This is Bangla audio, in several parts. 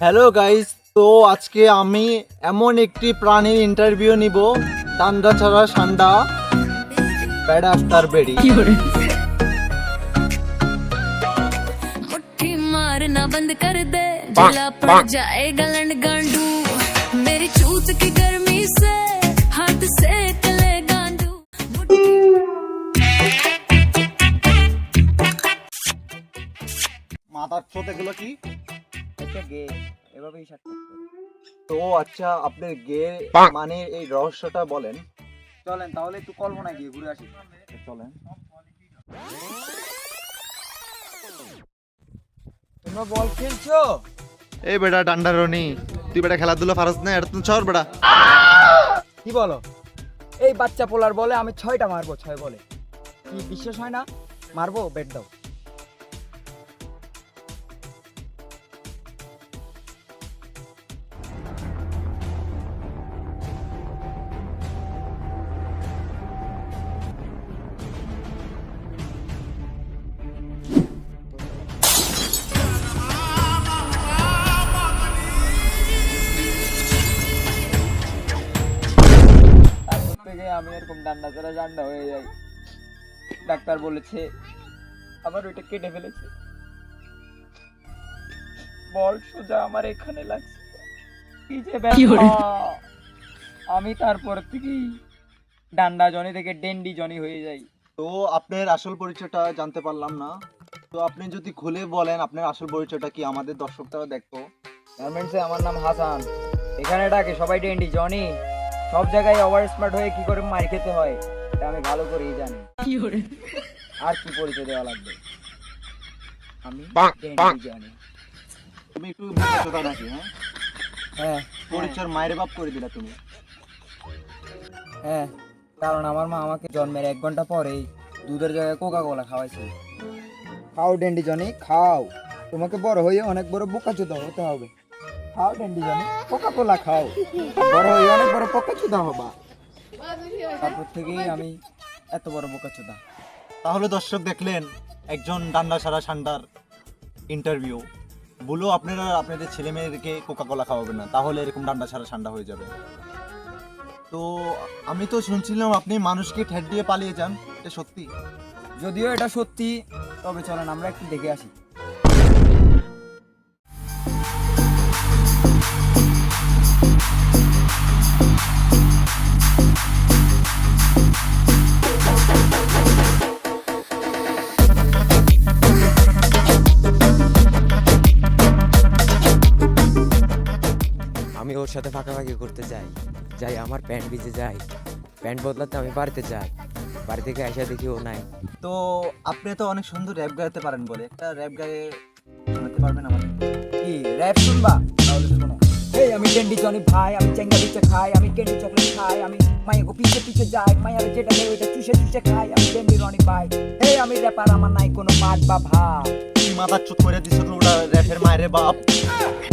হ্যালো গাইস, তো আজকে আমি এমন একটি প্রাণীর ইন্টারভিউ নিব, ডান্ডা ছাড়া সান্ডা বেড়া আফতার বেড়ি। मुट्ठी मारना बंद कर दे, जला पड़ जाएगा लंड गांडू। मेरी चूत की गर्मी से हाथ सेक ले गांडू। মাথার ছোট এগুলো কি? এটা গে এভাবেই শার্ট করতে হবে। তো আচ্ছা, আপনার গে মানে এই রহস্যটা বলেন। চলেন তাহলে একটু কল্পনায় গিয়ে ঘুরে আসি। চলেন। তোমরা বল খেলছো? এই বেটা ডান্ডা রনি, তুই বেটা খেলাধুলা পারস না, এটা তো চর বেটা। কি বলো? এই বাচ্চা পোলার বলে আমি 6টা মারবো, 6 বলে। কি বিশ্বাস হয় না? মারবো, বেট দাও। তারপর থেকে আমি এরকম ডান্ডা ছাড়া ডান্ডা হয়ে যাই। ডাক্তার বলেছে আবার ওইটা কেটে ফেলেছে। বল সোজা আমার এখানে লাগছে। কি যে ব্যথা! আমি তারপর থেকেই ডান্ডা জনি থেকে ডেন্ডি জনি হয়ে যাই। তো আপনার আসল পরিচয়টা জানতে পারলাম না, তো আপনি যদি খুলে বলেন আপনার আসল পরিচয়টা কি, আমাদের দর্শকরাও দেখতো। গার্মেন্টসে আমার নাম হাসান, এখানে ডাকে সবাই ডেন্ডি জনি। সব জায়গায় ওভার স্মার্ট হয়ে কি করে মার খেতে হয় এটা আমি ভালো করেই জানি। আর কি পরিচয় দেওয়া লাগবে? আমি ডেন্ডি জনি। তুমি একটু বোঝা নাকি? হ্যাঁ, হ্যাঁ পরিচয় মায়ের বাপ করে দিলা তুমি। হ্যাঁ, কারণ আমার মা আমাকে জন্মের 1 ঘন্টা পরেই দুধের জায়গায় কোকা কোলা খাওয়াইছে। খাও ডেন্ডি জনি খাও, তোমাকে বড় হয়ে অনেক বড় বোকাচোদা হতে হবে। খাও ডেন্ডি জনি, কোকা কোলা খাও, বড় হয়ে অনেক বড় বোকাচোদা হবা। তারপর থেকেই আমি এত বড় বোকাচোদা। তাহলে দর্শক দেখলেন একজন ডান্ডা ছাড়া সান্ডার ইন্টারভিউ। বলো আপনারা আপনাদের ছেলে মেয়েদেরকে কোকা কোলা খাওয়াবেন না, তাহলে এরকম ডান্ডা ছাড়া সান্ডা হয়ে যাবে। তো আমি তো শুনছিলাম আপনি মানুষকে ঠেট দিয়ে পালিয়ে যান, এটা সত্যি? যদিও এটা সত্যি, তবে চলেন আমরা একটু দেখে আসি। আমি ওর সাথে ফাঁকাফাঁকি করতে যাই যাই আমার প্যান্ট ভিজে যায়, প্যান্ট বদলাতে আমি বাড়িতে যাই, বাড়ি থেকে এসে দেখি ও নাই। তো আপনি তো অনেক সুন্দর র্যাপ গাইতে পারেন বলে, একটা র্যাপ গায়ে শোনাতে পারবেন আমাদের? কি র‍্যাপ শুনবা? তাহলে শোনো। এই আমি ডেন্ডি জনি ভাই, আমি চেঙ্গা বিচে খাই, আমি ক্যান্ডি চকলেট খাই, আমি মাইয়াকে পিছে পিছে যাই, মাইয়ারে যেটা দেয় ওইটা চুষে চুষে খাই, আমি ডেন্ডি রনি ভাই। এই আমি র্যাপার, আমার নাই কোনো মাঠ বা ভাব। তুই মাথার চুত করে দিছ তো ওটা র্যাপের মায়ের বাপ।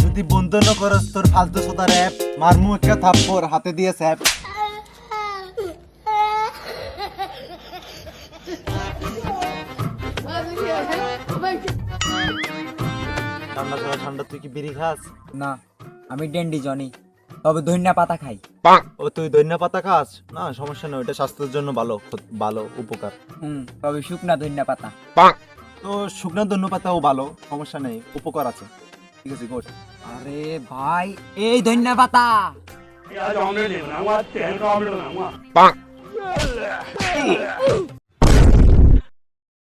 যদি বন্ধ ন করস তোর ফালতু সোদা র্যাপ, মারমু একটা থাপ্পড় হাতে দিয়ে স্যাপ। ঠান্ডা ছাড়া ঠান্ডা, তুই কি বিড়ি খাস? না, আমি ডেন্ডি জনি, তবে ধনিয়া পাতা খাই। ও তুই ধনিয়া পাতা খাস? না সমস্যা নেই, ওটা স্বাস্থ্যের জন্য ভালো, ভালো উপকার। তবে শুকনা ধনিয়া পাতা। তো শুকনো ধনিয়া পাতাও ভালো, সমস্যা নেই, উপকার আছে। ঠিক আছে, গুড। আরে ভাই, এই ধনিয়া পাতা। आज ऑमलेट नहीं बनाऊंगा, आज तेल का ऑमलेट बनाऊंगा।